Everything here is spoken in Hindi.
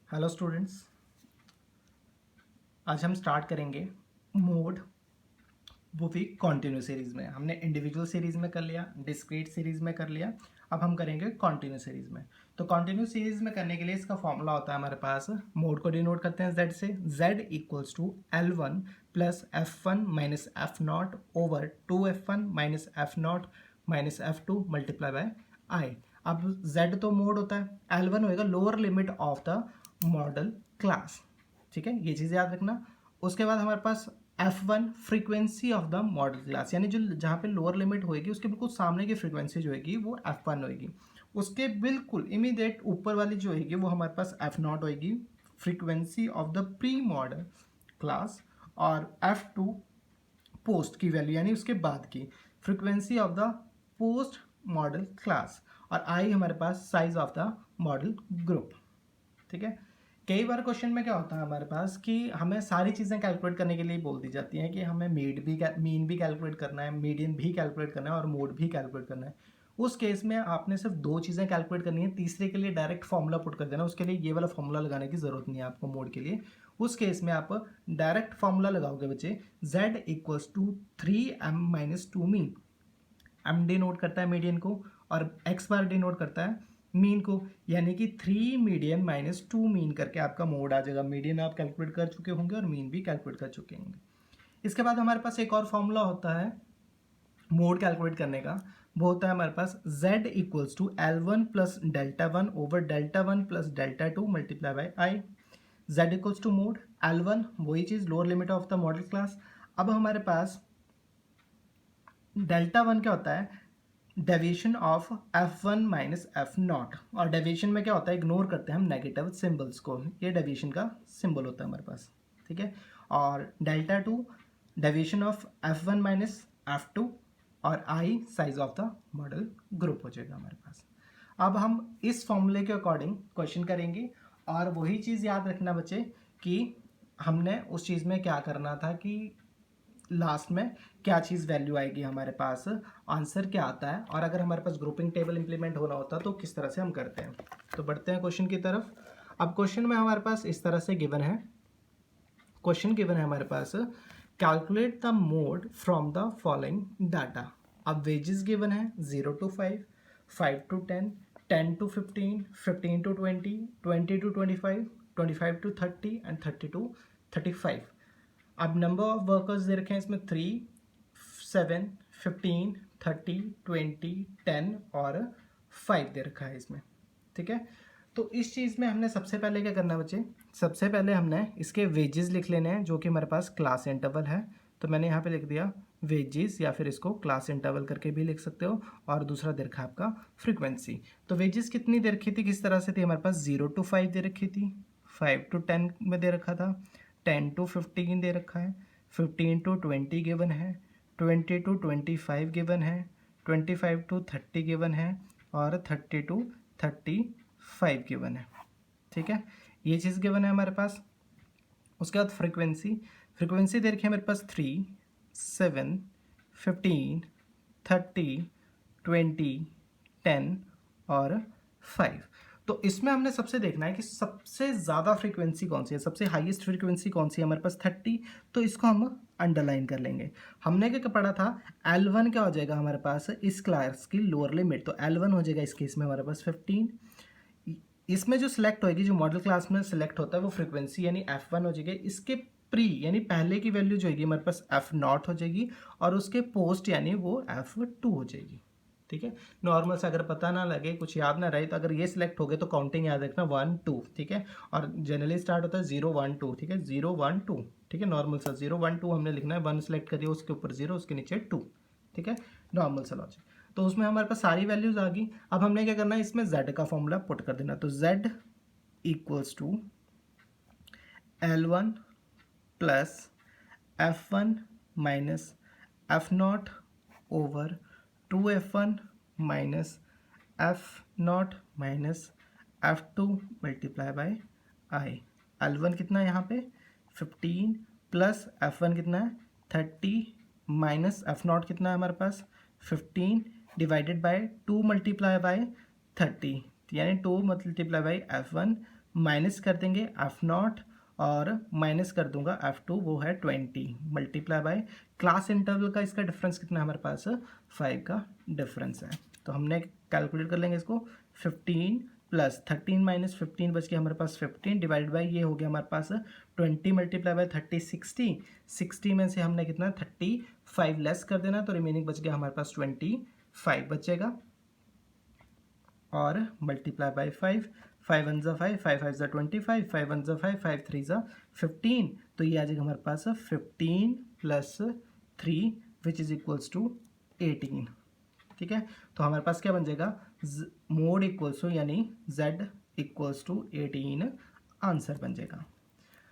हेलो स्टूडेंट्स, आज हम स्टार्ट करेंगे मोड वो भी कॉन्टिन्यू सीरीज़ में। हमने इंडिविजुअल सीरीज़ में कर लिया, डिस्क्रीट सीरीज़ में कर लिया, अब हम करेंगे कॉन्टिन्यू सीरीज़ में। तो कॉन्टिन्यू सीरीज़ में करने के लिए इसका फॉर्मूला होता है हमारे पास, मोड को डिनोट करते हैं z से, z equals to L1 plus F1 minus F0 over 2F1 minus F0 minus F2 multiply by I। अब z तो मोड होता है, L1 होएगा lower limit of the modal class, ठीक है, ये चीज़ याद रखना। उसके बाद हमारे पास F1 frequency of the modal class, यानी जो जहाँ पे लोअर लिमिट होएगी उसके बिल्कुल सामने की फ्रीक्वेंसी जो होएगी वो F1 होएगी। उसके बिल्कुल इमीडिएट ऊपर वाली जो होएगी वो हमारे पास F0 होएगी, frequency of the pre modal class, और F2 पोस्ट की वैल्यू यानी उसके बाद की frequency of the post modal class, और आई हमारे पास size of the modal group, ठीक है। कई बार क्वेश्चन में क्या होता है हमारे पास कि हमें सारी चीज़ें कैलकुलेट करने के लिए बोल दी जाती हैं कि हमें मीन भी कैलकुलेट करना है, मीडियन भी कैलकुलेट करना है और मोड भी कैलकुलेट करना है। उस केस में आपने सिर्फ दो चीज़ें कैलकुलेट करनी है, तीसरे के लिए डायरेक्ट फॉर्मूला पुट कर देना, उसके लिए ये वाला फॉर्मूला लगाने की ज़रूरत नहीं है आपको मोड के लिए। उस केस में आप डायरेक्ट फॉर्मूला लगाओगे बच्चे, z equals to 3m minus 2 mean. m denote करता है मीडियन को और x बार डिनोट करता है मीन को, यानी कि 3 मीडियन माइनस 2 मीन करके आपका मोड आ जाएगा। मीडियन आप कैलकुलेट कर चुके होंगे और मीन भी कैलकुलेट कर चुके होंगे। इसके बाद हमारे पास एक और फॉर्मूला होता है मोड कैलकुलेट करने का, वो होता है हमारे पास z equals to L1 plus delta 1 over delta 1 plus delta 2 multiply by I. z equals to mode L1 वही चीज़, lower limit of the modal class. अब हमारे पास डेल्टा 1 क्या होता है, deviation of F1 minus F0, और डेविएशन में क्या होता है, इग्नोर करते हैं हम नेगेटिव सिंबल्स को, ये डेविएशन का सिंबल होता है हमारे पास, ठीक है। और delta 2 deviation of F1 minus F2, और I size of the modal group हो जाएगा हमारे पास। अब हम इस फॉर्मूले के अकॉर्डिंग क्वेश्चन करेंगे, और वही चीज़ याद रखना बच्चे कि हमने उस चीज़ में क्या करना था कि लास्ट में क्या चीज़ वैल्यू आएगी हमारे पास, आंसर क्या आता है, और अगर हमारे पास ग्रुपिंग टेबल इंप्लीमेंट होना होता तो किस तरह से हम करते हैं। तो बढ़ते हैं क्वेश्चन की तरफ। अब क्वेश्चन में हमारे पास इस तरह से गिवन है, क्वेश्चन गिवन है हमारे पास, calculate the mode from the following data. अब वेजेस गिवन है 0 to 5, 5 to 10, 10 to 15, 15 to 20, 20 to 25, 25 to 30 and 30 to 35। अब नंबर ऑफ वर्कर्स दे रखे हैं इसमें 3, 7, 15, 30, 20, 10 और 5 दे रखा है इसमें, ठीक है। तो इस चीज़ में हमने सबसे पहले क्या करना है बच्चे, सबसे पहले हमने इसके वेजेस लिख लेने हैं, जो कि हमारे पास क्लास इंटरवल है। तो मैंने यहाँ पे लिख दिया वेजेस, या फिर इसको क्लास इंटरवल करके भी लिख सकते हो, और दूसरा दे रखा है आपका फ्रीक्वेंसी। तो वेजेस कितनी दे रखी थी, किस तरह से थी, हमारे पास 0 to 5 दे रखी थी, 5 to 10 में दे रखा था, 10 to 15 दे रखा है, 15 to 20 गिवन है, 20 to 25 गिवन है, 25 to 30 गिवन है, और 30 to 35 गिवन है, ठीक है। ये चीज़ गिवन है हमारे पास। उसके बाद फ्रीक्वेंसी दे रखी है मेरे पास 3, 7, 15, 30, 20, 10 और 5। तो इसमें हमने सबसे देखना है कि सबसे ज़्यादा फ्रीक्वेंसी कौन सी है, सबसे हाईएस्ट फ्रीक्वेंसी कौन सी है हमारे पास 30, तो इसको हम अंडरलाइन कर लेंगे। हमने क्या पढ़ा था, L1 क्या हो जाएगा हमारे पास इस क्लास की लोअर लिमिट, तो L1 हो जाएगा इस केस में हमारे पास 15। इसमें जो सिलेक्ट होएगी, जो मॉडल क्लास में सिलेक्ट होता है वो फ्रीक्वेंसी यानी F1 हो जाएगी, इसके प्री यानी पहले की वैल्यू जो होगी हमारे पास F0 हो जाएगी, और उसके पोस्ट यानी वो F2 हो जाएगी, ठीक है। नॉर्मल से अगर पता ना लगे, कुछ याद ना रहे, तो अगर ये सिलेक्ट हो गए तो काउंटिंग याद रखना 1 2, ठीक है। और जनरली स्टार्ट होता है 0 1 2, ठीक है, 0 1 2, ठीक है। नॉर्मल सा 0 1 2 हमने लिखना है, 1 सेलेक्ट करिए, उसके ऊपर 0, उसके नीचे 2, ठीक है, नॉर्मल सा लॉजिक। तो उसमें हमारे पास सारी वैल्यूज आ गई। अब हमने क्या करना है, इसमें z का फॉर्मूला पुट कर देना। तो z equals to L1 plus F1 minus F0 over 2F1 minus F0 minus F2 multiply by I। L1 कितना है यहाँ पे 15, प्लस F1 कितना है 30, माइनस F0 कितना है हमारे पास 15, डिवाइडेड बाय 2 मल्टीप्लाई बाय 30, यानी 2 मल्टीप्लाई बाई F1 माइनस कर देंगे एफ नॉट और माइनस कर दूंगा F2, वो है 20 मल्टीप्लाई बाय क्लास इंटरवल का इसका डिफरेंस कितना है हमारे पास 5 का डिफरेंस है। तो हमने कैलकुलेट कर लेंगे इसको 15 प्लस 13 माइनस 15 बच गया हमारे पास 15 डिवाइड बाई ये हो गया हमारे पास 20 मल्टीप्लाई बाय 30 60 में से हमने कितना 35 लेस कर देना तो रिमेनिंग बच गया हमारे पास 25 बचेगा और मल्टीप्लाई बाई 5 वन ज़ा 5 5 ज़ा 25 5 वन ज़ा 5 5 3 ज़ा 15 तो ये आ जाएगा हमारे पास 15 plus 3 which is equals to 18। ठीक है, तो हमारे पास क्या बन जाएगा मोड इक्वल्स टू यानी z इक्वल्स टू 18 आंसर बन जाएगा।